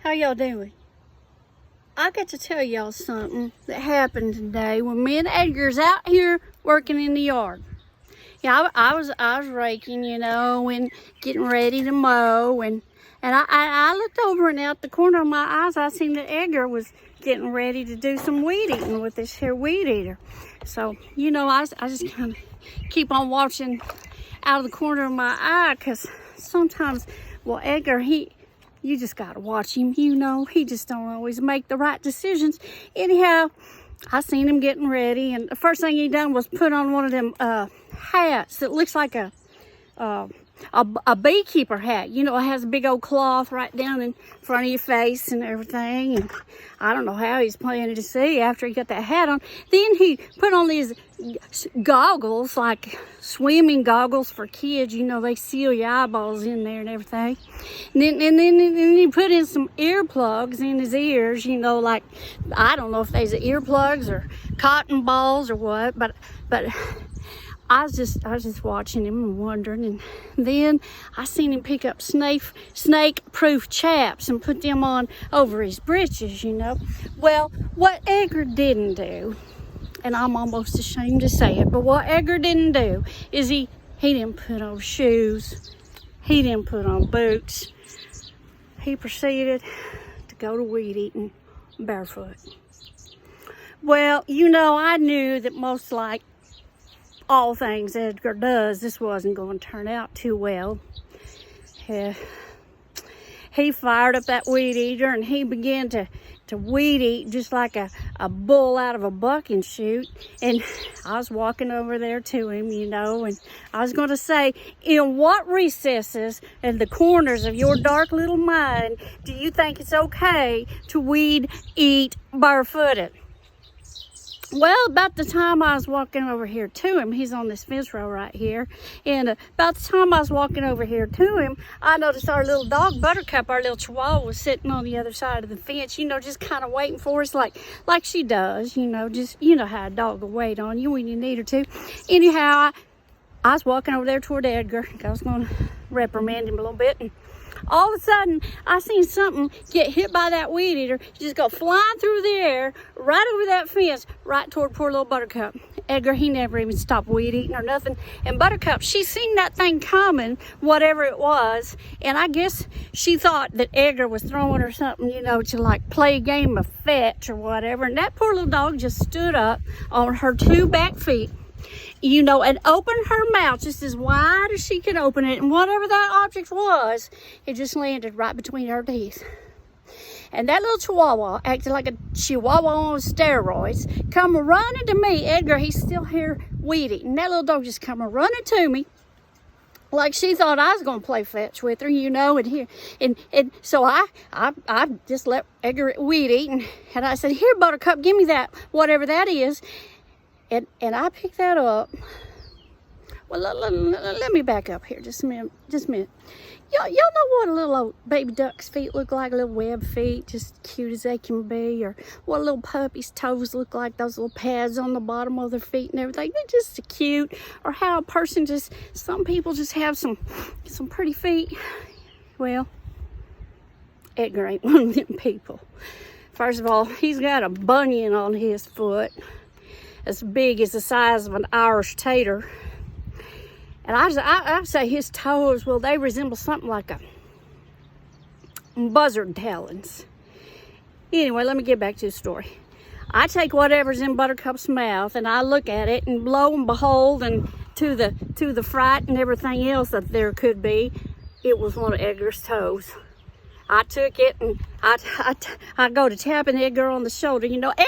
How y'all doing? I got to tell y'all something that happened today when me and Edgar's out here working in the yard. Yeah, I was raking, you know, and getting ready to mow, and I looked over, and out the corner of my eyes, I seen that Edgar was getting ready to do some weed eating with this here weed eater. So, you know, I just kind of keep on watching out of the corner of my eye, because sometimes, well, Edgar, you just gotta watch him, you know. He just don't always make the right decisions. Anyhow, I seen him getting ready, and the first thing he done was put on one of them hats that looks like a beekeeper hat. You know, it has a big old cloth right down in front of your face and everything. And I don't know how he's planning to see after he got that hat on. Then he put on these goggles, like swimming goggles for kids. You know, they seal your eyeballs in there and everything. And then he put in some earplugs in his ears. You know, like, I don't know if they's earplugs or cotton balls or what, but I was just watching him and wondering, and then I seen him pick up snake-proof chaps and put them on over his britches, you know. Well, what Edgar didn't do, and I'm almost ashamed to say it, but what Edgar didn't do is he didn't put on shoes. He didn't put on boots. He proceeded to go to weed eating barefoot. Well, you know, I knew that most like all things Edgar does, this wasn't going to turn out too well. He fired up that weed eater, and he began to weed eat just like a bull out of a bucking chute. And I was walking over there to him, you know, and I was going to say, in what recesses and the corners of your dark little mind do you think it's okay to weed eat barefooted? Well, about the time I was walking over here to him, he's on this fence row right here, and about the time I was walking over here to him, I noticed our little dog, Buttercup, our little chihuahua, was sitting on the other side of the fence, you know, just kind of waiting for us like she does, you know, just, you know how a dog will wait on you when you need her to. Anyhow, I was walking over there toward Edgar. I was going to reprimand him a little bit, and all of a sudden, I seen something get hit by that weed eater. Just go flying through the air, right over that fence, right toward poor little Buttercup. Edgar, he never even stopped weed eating or nothing. And Buttercup, she seen that thing coming, whatever it was. And I guess she thought that Edgar was throwing her something, you know, to like play a game of fetch or whatever. And that poor little dog just stood up on her two back feet, you know, and opened her mouth just as wide as she could open it. And whatever that object was, it just landed right between her teeth. And that little chihuahua, acted like a chihuahua on steroids, come running to me. Edgar, he's still here weed eating. And that little dog just come running to me, like she thought I was going to play fetch with her, you know. And so I just let Edgar weed eat. And I said, here, Buttercup, give me that, whatever that is. And I picked that up. Well, let me back up here just a minute. Y'all know what a little old baby duck's feet look like? Little web feet, just cute as they can be. Or what a little puppy's toes look like, those little pads on the bottom of their feet and everything. They're just so cute. Or how a person some people just have some pretty feet. Well, Edgar ain't one of them people. First of all, he's got a bunion on his foot as big as the size of an Irish tater. And I say his toes, well, they resemble something like a buzzard talons. Anyway, let me get back to the story. I take whatever's in Buttercup's mouth and I look at it, and lo and behold, and to the fright and everything else that there could be, it was one of Edgar's toes. I took it and I go to tapping Edgar on the shoulder. You know, Edgar,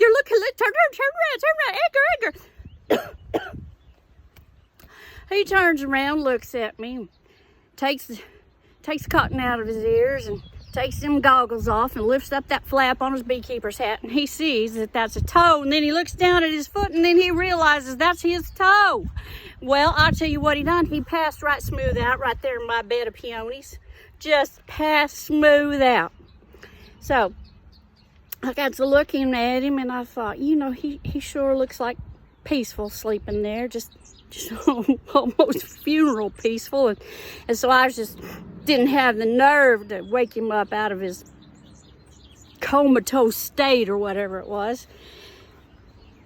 look, turn around, Edgar. He turns around, looks at me, takes the cotton out of his ears and takes them goggles off and lifts up that flap on his beekeeper's hat, and he sees that that's a toe, and then he looks down at his foot, and then he realizes that's his toe. Well, I'll tell you what he done. He passed right smooth out right there in my bed of peonies. Just passed smooth out. So I got to looking at him, and I thought, you know, he sure looks like peaceful sleeping there, just almost funeral peaceful. And so I just didn't have the nerve to wake him up out of his comatose state or whatever it was.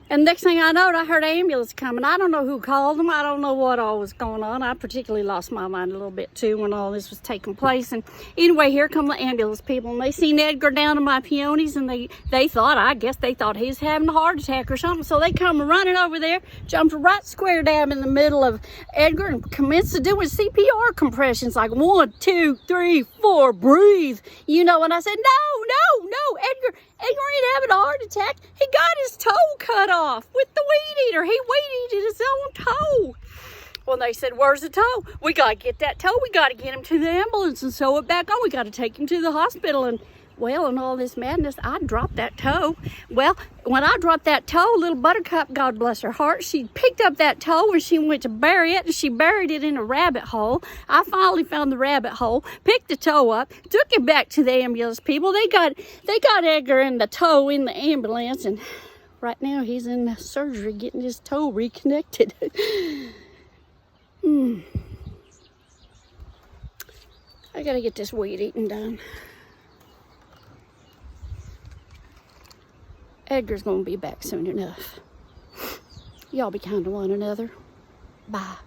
And next thing I know, I heard an ambulance coming. I don't know who called them. I don't know what all was going on. I particularly lost my mind a little bit too when all this was taking place. And anyway, here come the ambulance people, and they seen Edgar down in my peonies, and they thought, I guess they thought he was having a heart attack or something. So they come running over there, jumped right square down in the middle of Edgar, and commenced to doing CPR compressions, like 1, 2, 3, 4, breathe. You know, and I said, no, Edgar ain't having a heart attack. He got his toe cut off with the weed eater. He weed eated his own toe. Well, they said, where's the toe? We got to get that toe. We got to get him to the ambulance and sew it back on. We got to take him to the hospital. And, well, in all this madness, I dropped that toe. Well, when I dropped that toe, little Buttercup, God bless her heart, she picked up that toe and she went to bury it, and she buried it in a rabbit hole. I finally found the rabbit hole, picked the toe up, took it back to the ambulance people. They got Edgar and the toe in the ambulance, and right now he's in the surgery getting his toe reconnected. I gotta get this weed eating done. Edgar's gonna be back soon enough. Y'all be kind to one another. Bye.